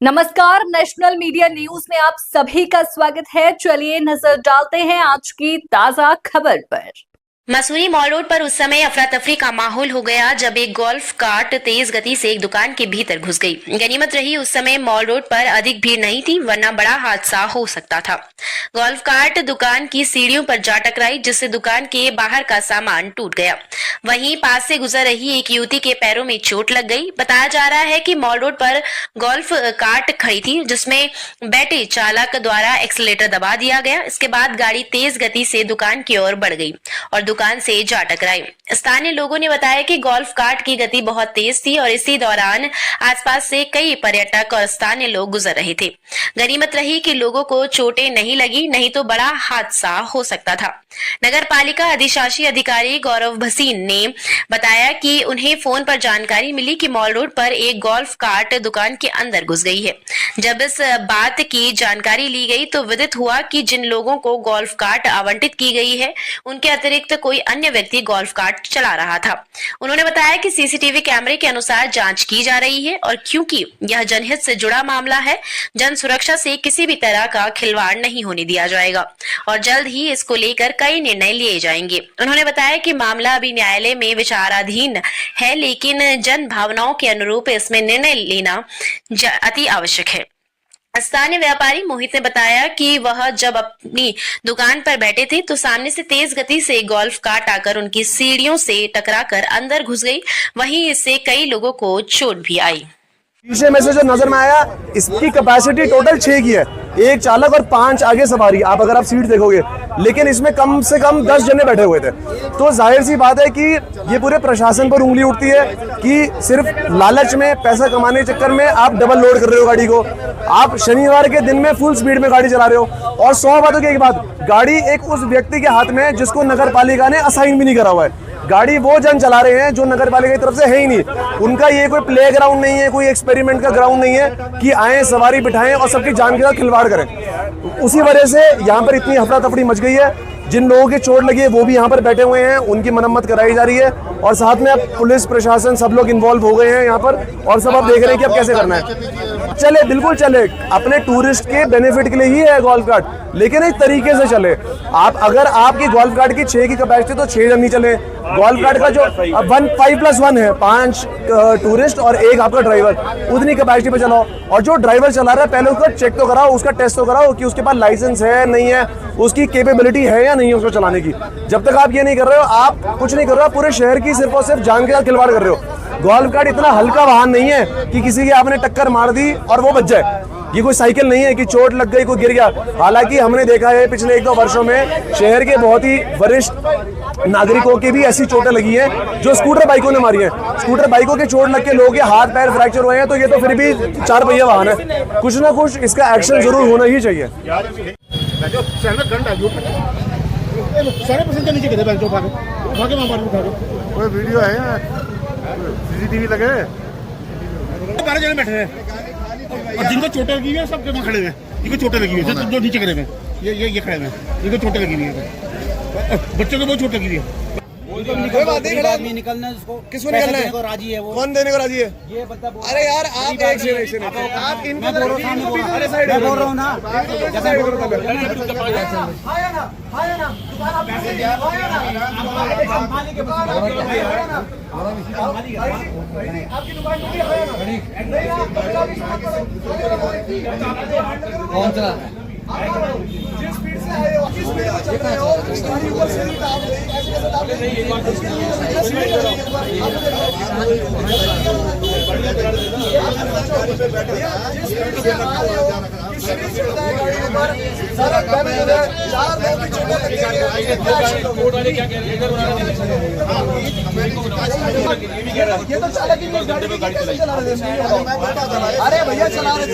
नमस्कार, national media news में आप सभी का स्वागत है। चलिए नजर डालते हैं आज की ताजा खबर पर। मसूरी मॉल रोड पर उस समय अफरा तफरी का माहौल हो गया जब एक गोल्फ कार्ट तेज गति से एक दुकान के भीतर घुस गई। गनीमत रही उस समय मॉल रोड पर अधिक भीड़ नहीं थी, वरना बड़ा हादसा हो सकता था। गोल्फ कार्ट दुकान की सीढ़ियों पर जा टकराई, जिससे दुकान के बाहर का सामान टूट गया। वहीं पास से गुजर रही एक युवती के पैरों में चोट लग गई। बताया जा रहा है कि मॉल रोड पर गोल्फ कार्ट खड़ी थी, जिसमें बैठे चालक द्वारा एक्सीलेटर दबा दिया गया। इसके बाद गाड़ी तेज गति से दुकान की ओर बढ़ गई और दुकान से जा टकराई। स्थानीय लोगों ने बताया कि गोल्फ कार्ट की गति बहुत तेज थी और इसी दौरान आसपास से कई पर्यटक और स्थानीय लोग गुजर रहे थे। गनीमत रही कि लोगों को चोटें नहीं लगी, नहीं तो बड़ा हादसा हो सकता था। नगर पालिका अधिशासी अधिकारी गौरव भसीन ने बताया कि उन्हें फोन पर जानकारी मिली कि मॉल रोड पर एक गोल्फ कार्ट दुकान के अंदर घुस गई है। जब इस बात की जानकारी ली गई तो विदित हुआ कि जिन लोगों को गोल्फ कार्ट आवंटित की गई है, उनके अतिरिक्त कोई अन्य व्यक्ति गोल्फ कार्ट चला रहा था। उन्होंने बताया कि सीसीटीवी कैमरे के अनुसार जांच की जा रही है और क्योंकि यह जनहित से जुड़ा मामला है, जन सुरक्षा से किसी भी तरह का खिलवाड़ नहीं होने दिया जाएगा और जल्द ही इसको लेकर कई निर्णय लिए जाएंगे। उन्होंने बताया कि मामला अभी न्यायालय में विचाराधीन है, लेकिन जन भावनाओं के अनुरूप इसमें निर्णय लेना अति आवश्यक है। स्थानीय व्यापारी मोहित ने बताया कि वह जब अपनी दुकान पर बैठे थे तो सामने से तेज गति से गोल्फ कार्ट आकर उनकी सीढ़ियों से टकराकर अंदर घुस गई। वहीं इससे कई लोगों को चोट भी आई। पीछे में से जो नजर में आया, इसकी कैपेसिटी टोटल 6 की है, एक चालक और 5 आगे सवारी। आप अगर आप सीट देखोगे, लेकिन इसमें कम से कम 10 जने बैठे हुए थे। तो जाहिर सी बात है कि ये पूरे प्रशासन पर उंगली उठती है कि सिर्फ लालच में, पैसा कमाने के चक्कर में आप डबल लोड कर रहे हो गाड़ी को। आप शनिवार के दिन में फुल स्पीड में गाड़ी चला रहे हो और 100 बातों की एक बात, गाड़ी एक उस व्यक्ति के हाथ में जिसको नगर पालिका ने असाइन भी नहीं करा हुआ है। गाड़ी वो जन चला रहे हैं जो नगर पालिका की तरफ से है ही नहीं। उनका ये कोई प्ले ग्राउंड नहीं है, कोई एक्सपेरिमेंट का ग्राउंड नहीं है कि आए सवारी बिठाएं और सबकी जान के साथ खिलवाड़ करें। उसी वजह से यहाँ पर इतनी अफरा तफरी मच गई है। जिन लोगों की चोट लगी है वो भी यहाँ पर बैठे हुए हैं, उनकी मरम्मत कराई जा रही है और साथ में अब पुलिस प्रशासन सब लोग इन्वॉल्व हो गए हैं यहाँ पर और सब अब देख रहे हैं कि अब कैसे करना है। चले, बिल्कुल चले, अपने टूरिस्ट के बेनिफिट के लिए ही है गोल्फ कार्ट, लेकिन इस तरीके से चले। आप अगर आपकी गोल्फ कार्ट की 6 की कैपेसिटी तो 6 जन नहीं चले। गोल्फ कार्ट का जो 5+1 है, 5 टूरिस्ट और 1 आपका ड्राइवर, उतनी कैपेसिटी पे चलाओ। और जो ड्राइवर चला रहा है पहले उसका चेक तो कराओ, उसका टेस्ट तो कराओ कि उसके पास लाइसेंस है नहीं है, उसकी कैपेबिलिटी है या नहीं है उसको चलाने की। जब तक आप ये नहीं कर रहे हो, आप कुछ नहीं कर रहे हो, पूरे शहर की सिर्फ और सिर्फ जान के साथ खिलवाड़ कर रहे हो। गोल्फ कार्ट इतना हल्का वाहन नहीं है कि किसी की आपने टक्कर मार दी और वो बच जाए। ये कोई साइकिल नहीं है कि चोट लग गई, कोई गिर गया। हालांकि हमने देखा है पिछले 1-2 वर्षों में शहर के बहुत ही वरिष्ठ नागरिकों की भी ऐसी चोटें लगी हैं जो स्कूटर बाइकों ने मारी है। स्कूटर बाइकों की चोट लग के लोगों के हाथ पैर फ्रैक्चर हुए हैं। तो ये तो फिर भी 4 पहिया वाहन है, कुछ ना कुछ इसका एक्शन जरूर होना ही चाहिए। कोई वीडियो है, सीसीटीवी लगे, 12 जने बैठे हैं और जिनको चोटें लगी हुई है सब जगह खड़े हैं। इनको चोटें लगी हुई है, जो नीचे खड़े हैं, ये खड़े हैं, इनको चोटें लगी हुई है। बच्चों को बहुत चोट लगी हुई है। कोई बात नहीं, आदमी निकलना है, उसको किसको निकलना है? राजी है वो। कौन देने को राजी है? ये बंदा बोल। अरे यार आप आप इनको मैं बोल रहा हूँ ना, कौन सा जिस स्पीड से आए हो, किस स्पीड से चल रहे हो, गाड़ी ऊपर से नहीं दाब रही, ऐसे कैसे दाब रही है? जिस स्पीड से आ रहे हो, किस स्पीड से चल रहा है गाड़ी ऊपर, सारा डैमेज हो रहा है, 4 लोग की चोटें लग गई है। ये तो चालक ही नहीं, गाड़ी कैसे चला रहे थे? अरे भैया चला रहे थे,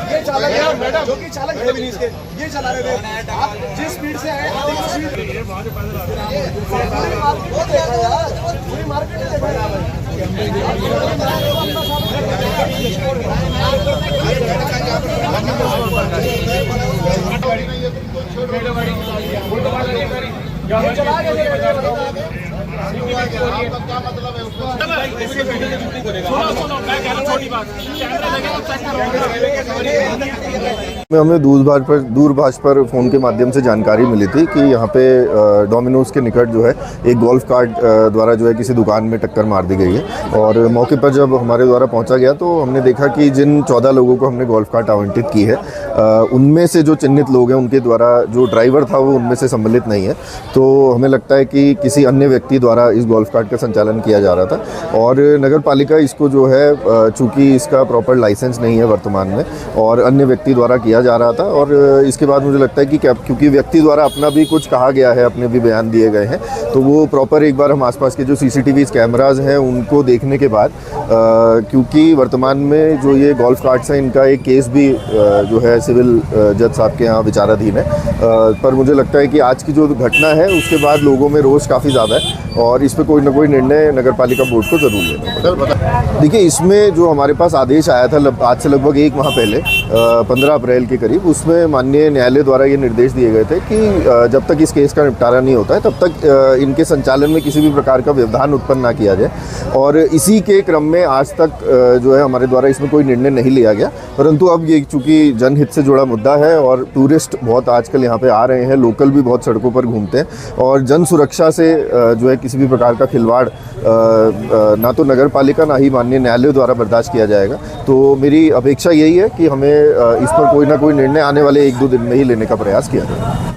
ये चालक है जो कि चालक है भी नहीं इसके, ये चला रहे थे। आप जिस स्पीड से आए पूरी मार्केट चला हमें दूरभाष पर फ़ोन के माध्यम से जानकारी मिली थी कि यहाँ पे डोमिनोज के निकट जो है एक गोल्फ कार्ट द्वारा जो है किसी दुकान में टक्कर मार दी गई है। और मौके पर जब हमारे द्वारा पहुँचा गया तो हमने देखा कि जिन 14 लोगों को हमने गोल्फ कार्ट आवंटित की है उनमें से जो चिन्हित लोग हैं उनके द्वारा जो ड्राइवर था वो उनमें से सम्मिलित नहीं है। तो हमें लगता है कि किसी अन्य व्यक्ति द्वारा इस गोल्फ कार्ट का संचालन किया जा रहा था और नगर पालिका इसको जो है चूँकि इसका प्रॉपर लाइसेंस नहीं है वर्तमान में और अन्य व्यक्ति द्वारा किया जा रहा था। और इसके बाद मुझे लगता है कि क्योंकि व्यक्ति द्वारा अपना भी कुछ कहा गया है, अपने भी बयान दिए गए हैं, तो वो प्रॉपर एक बार हम आसपास के जो CCTV कैमराज हैं उनको देखने के बाद क्योंकि वर्तमान में जो ये गोल्फ कार्ट्स हैं इनका एक केस भी जो है सिविल जज साहब के यहाँ विचाराधीन है। पर मुझे लगता है कि आज की जो घटना है उसके बाद लोगों में रोष काफ़ी ज़्यादा है और इस पर कोई ना कोई निर्णय नगर पालिका बोर्ड को ज़रूर लेना पड़ेगा। देखिए, इसमें जो हमारे पास आदेश आया था आज से लगभग 1 माह पहले 15 अप्रैल के करीब, उसमें माननीय न्यायालय द्वारा ये निर्देश दिए गए थे कि जब तक इस केस का निपटारा नहीं होता है तब तक इनके संचालन में किसी भी प्रकार का व्यवधान उत्पन्न ना किया जाए। और इसी के क्रम में आज तक जो है हमारे द्वारा इसमें कोई निर्णय नहीं लिया गया। परंतु अब ये चूँकि जनहित से जुड़ा मुद्दा है और टूरिस्ट बहुत आजकल यहाँ पे आ रहे हैं, लोकल भी बहुत सड़कों पर घूमते हैं और जन सुरक्षा से जो है किसी भी प्रकार का खिलवाड़ ना तो नगर पालिका ना ही माननीय न्यायालय द्वारा बर्दाश्त किया जाएगा। तो मेरी अपेक्षा यही है कि हमें इस पर कोई ना कोई निर्णय आने वाले 1-2 दिन में ही लेने का प्रयास किया जाए।